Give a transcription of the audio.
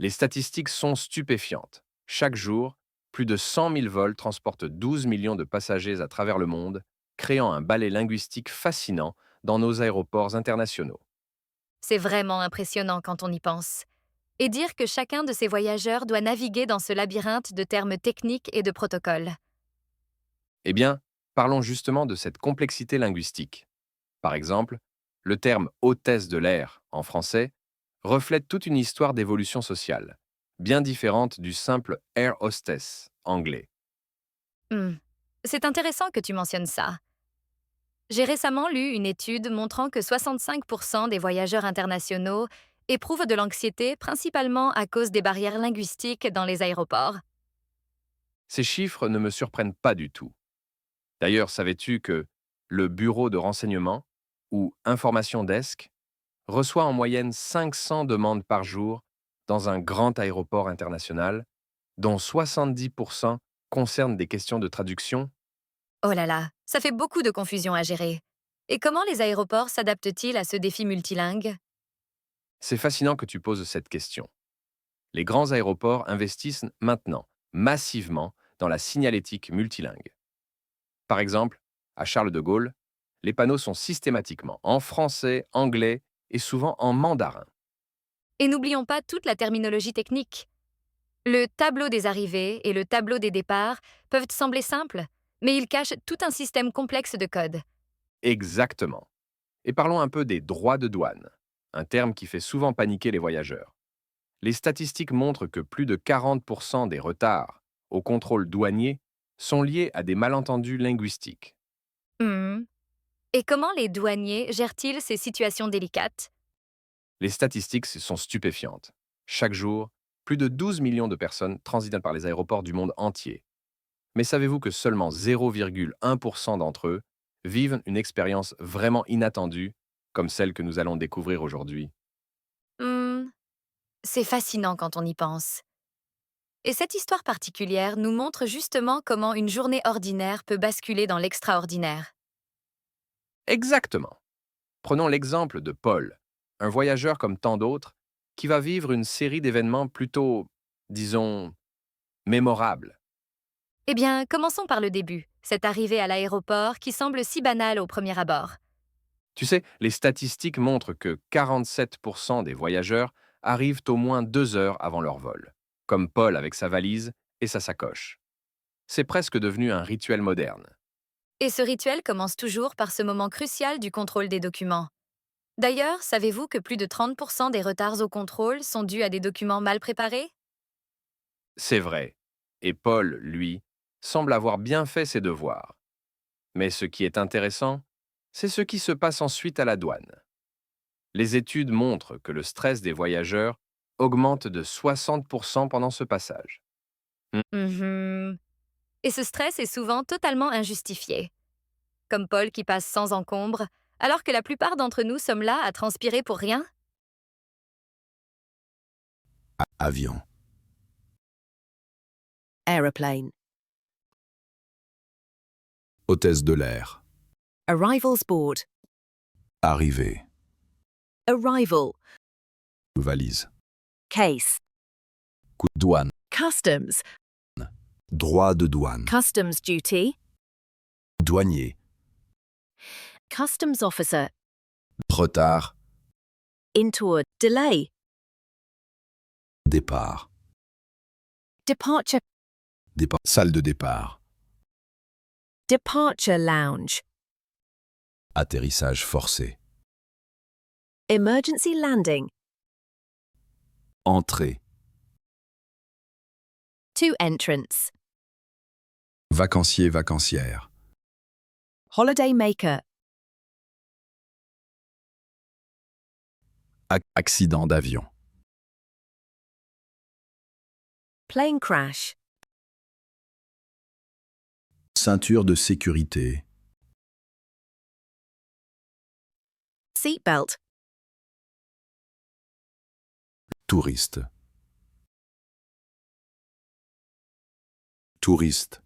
Les statistiques sont stupéfiantes. Chaque jour, plus de 100 000 vols transportent 12 millions de passagers à travers le monde, créant un balai linguistique fascinant dans nos aéroports internationaux. C'est vraiment impressionnant quand on y pense. Et dire que chacun de ces voyageurs doit naviguer dans ce labyrinthe de termes techniques et de protocoles. Eh bien, parlons justement de cette complexité linguistique. Par exemple, le terme hôtesse de l'air en français reflète toute une histoire d'évolution sociale, bien différente du simple air hostess anglais. Hmm. C'est intéressant que tu mentionnes ça. J'ai récemment lu une étude montrant que 65% des voyageurs internationaux éprouvent de l'anxiété principalement à cause des barrières linguistiques dans les aéroports. Ces chiffres ne me surprennent pas du tout. D'ailleurs, savais-tu que le bureau de renseignement, ou Information Desk, reçoit en moyenne 500 demandes par jour dans un grand aéroport international, dont 70% concernent des questions de traduction? Oh là là, ça fait beaucoup de confusion à gérer. Et comment les aéroports s'adaptent-ils à ce défi multilingue? C'est fascinant que tu poses cette question. Les grands aéroports investissent maintenant massivement dans la signalétique multilingue. Par exemple, à Charles de Gaulle, les panneaux sont systématiquement en français, anglais et souvent en mandarin. Et n'oublions pas toute la terminologie technique. Le tableau des arrivées et le tableau des départs peuvent sembler simples, mais ils cachent tout un système complexe de code. Exactement. Et parlons un peu des droits de douane, un terme qui fait souvent paniquer les voyageurs. Les statistiques montrent que plus de 40% des retards au contrôle douanier sont liés à des malentendus linguistiques. Hmm. Et comment les douaniers gèrent-ils ces situations délicates? Les statistiques sont stupéfiantes. Chaque jour, plus de 12 millions de personnes transitent par les aéroports du monde entier. Mais savez-vous que seulement 0,1% d'entre eux vivent une expérience vraiment inattendue, comme celle que nous allons découvrir aujourd'hui? Hmm. C'est fascinant quand on y pense. Et cette histoire particulière nous montre justement comment une journée ordinaire peut basculer dans l'extraordinaire. Exactement. Prenons l'exemple de Paul, un voyageur comme tant d'autres, qui va vivre une série d'événements plutôt, disons, mémorables. Eh bien, commençons par le début, cette arrivée à l'aéroport qui semble si banale au premier abord. Tu sais, les statistiques montrent que 47% des voyageurs arrivent au moins 2 heures avant leur vol, comme Paul avec sa valise et sa sacoche. C'est presque devenu un rituel moderne. Et ce rituel commence toujours par ce moment crucial du contrôle des documents. D'ailleurs, savez-vous que plus de 30% des retards au contrôle sont dus à des documents mal préparés? C'est vrai. Et Paul, lui, semble avoir bien fait ses devoirs. Mais ce qui est intéressant, c'est ce qui se passe ensuite à la douane. Les études montrent que le stress des voyageurs augmente de 60% pendant ce passage. Hmm. Mhm. Et ce stress est souvent totalement injustifié. Comme Paul qui passe sans encombre, alors que la plupart d'entre nous sommes là à transpirer pour rien? Avion, Aeroplane. hôtesse de l'air, Arrivals board. arrivée, Arrival. valise, Case. coup de douane, Customs. droit de douane, Customs duty. douanier, Customs officer. retard, Into a delay. départ, Departure. salle de départ, Departure lounge. atterrissage forcé, Emergency landing. entrée, To entrance. vacancier, vacancière, Holiday maker. accident d'avion, Plane crash. ceinture de sécurité, Seatbelt. touriste, touriste,